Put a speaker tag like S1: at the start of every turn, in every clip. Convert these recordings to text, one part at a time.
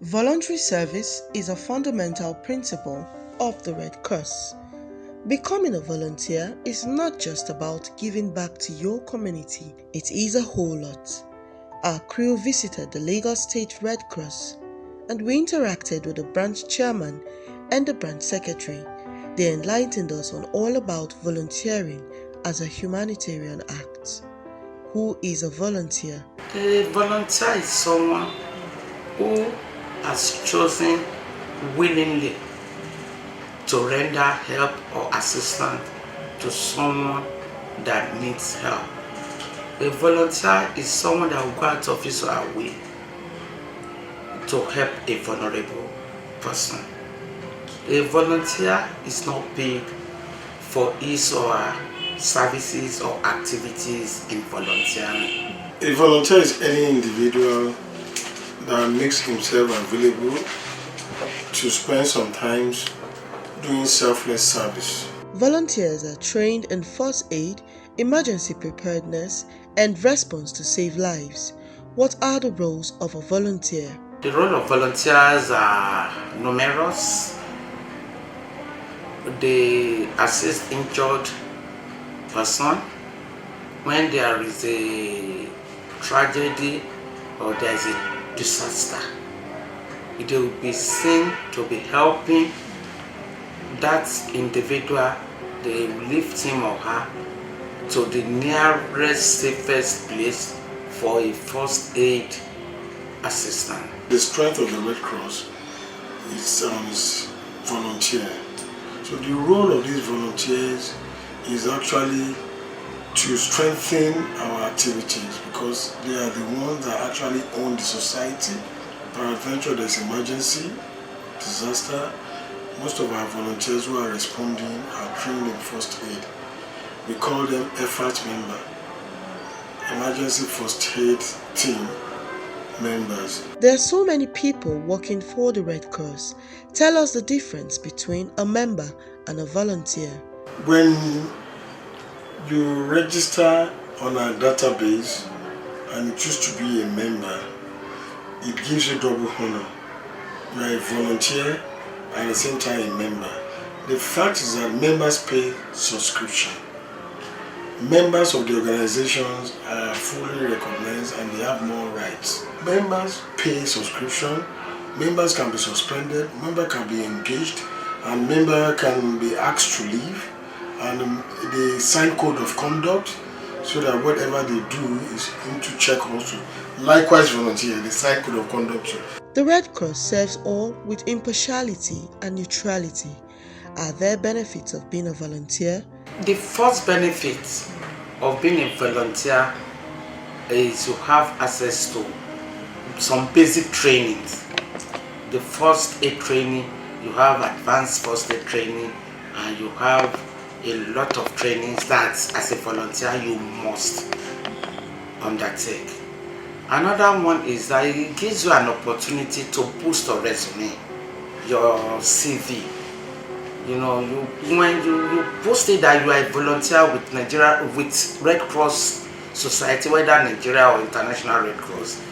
S1: Voluntary service is a fundamental principle of the Red Cross. Becoming a volunteer is not just about giving back to your community, it is a whole lot. Our crew visited the Lagos State Red Cross and we interacted with the branch chairman and the branch secretary. They enlightened us on all about volunteering as a humanitarian act. Who is a volunteer?
S2: A volunteer is someone who has chosen willingly to render help or assistance to someone that needs help. A volunteer is someone that will go out of his or her way to help a vulnerable person. A volunteer is not paid for his or her services or activities in volunteering.
S3: A volunteer is any individual that makes himself available to spend some time doing selfless service.
S1: Volunteers are trained in first aid, emergency preparedness, and response to save lives. What are the roles of a volunteer?
S2: The role of volunteers are numerous. They assist injured person when there is a tragedy or there is a disaster. They will be seen to be helping that individual. They lift him or her to the nearest safest place for a first aid assistance.
S3: The strength of the Red Cross is volunteer. So the role of these volunteers is actually to strengthen our activities because they are the ones that actually own the society. Peradventure there's emergency, disaster. Most of our volunteers who are responding are trained in first aid. We call them effort member, emergency first aid team members.
S1: There are so many people working for the Red Cross. Tell us the difference between a member and a volunteer.
S3: When you register on our database and you choose to be a member, it gives you double honor. You are a volunteer and at the same time a member. The fact is that members pay subscription. Members of the organizations are fully recognized and they have more rights. Members pay subscription, members can be suspended, member can be engaged, and member can be asked to leave, and they sign code of conduct so that whatever they do is into check also. Likewise volunteer, they sign code of conduct too.
S1: The Red Cross serves all with impartiality and neutrality. Are there benefits of being a volunteer?
S2: The first benefit of being a volunteer is you have access to some basic trainings. The first aid training, you have advanced first aid training, and you have a lot of trainings that as a volunteer you must undertake. Another one is that it gives you an opportunity to boost your resume, your CV. When you posted that you are a volunteer with Nigeria, with Red Cross Society, whether Nigeria or International Red Cross,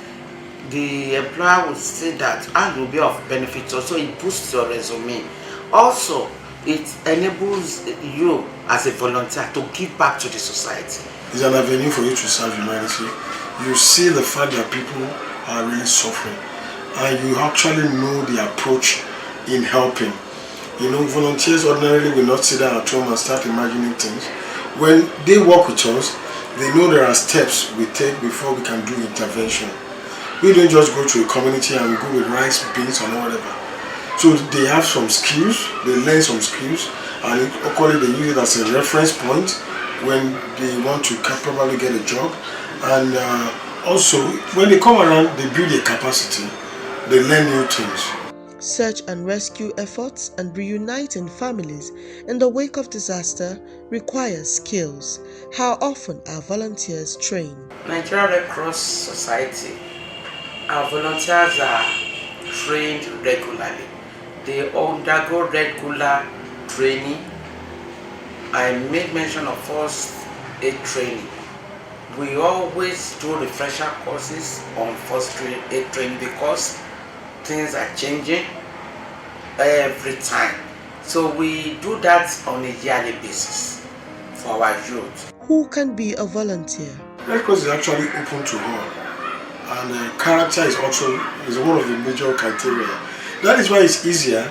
S2: the employer will say that and will be of benefit. Also, it boosts your resume. Also, it enables you as a volunteer to give back to the society.
S3: It's an avenue for you to serve humanity. You see the fact that people are really suffering, and you actually know the approach in helping. Volunteers ordinarily will not sit down at home and start imagining things. When they work with us, they know there are steps we take before we can do intervention. We don't just go to a community and we go with rice, beans, and whatever. So they have some skills, they learn some skills, and equally they use it as a reference point when they want to probably get a job. And also, when they come around, they build a capacity, they learn new things.
S1: Search and rescue efforts and reuniting families in the wake of disaster requires skills. How often are volunteers trained?
S2: Nigerian Red Cross Society, our volunteers are trained regularly. They undergo regular training. I made mention of first aid training. We always do refresher courses on first aid training because things are changing every time. So we do that on a yearly basis for our youth.
S1: Who can be a volunteer?
S3: Red Cross is actually open to all, and character is also one of the major criteria. That is why it's easier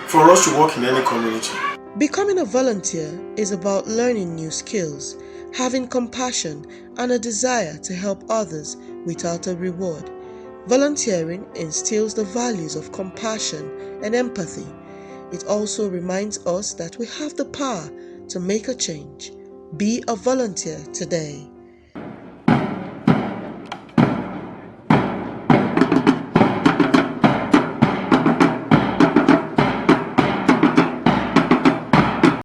S3: for us to work in any community.
S1: Becoming a volunteer is about learning new skills, having compassion, and a desire to help others without a reward. Volunteering instills the values of compassion and empathy. It also reminds us that we have the power to make a change. Be a volunteer today.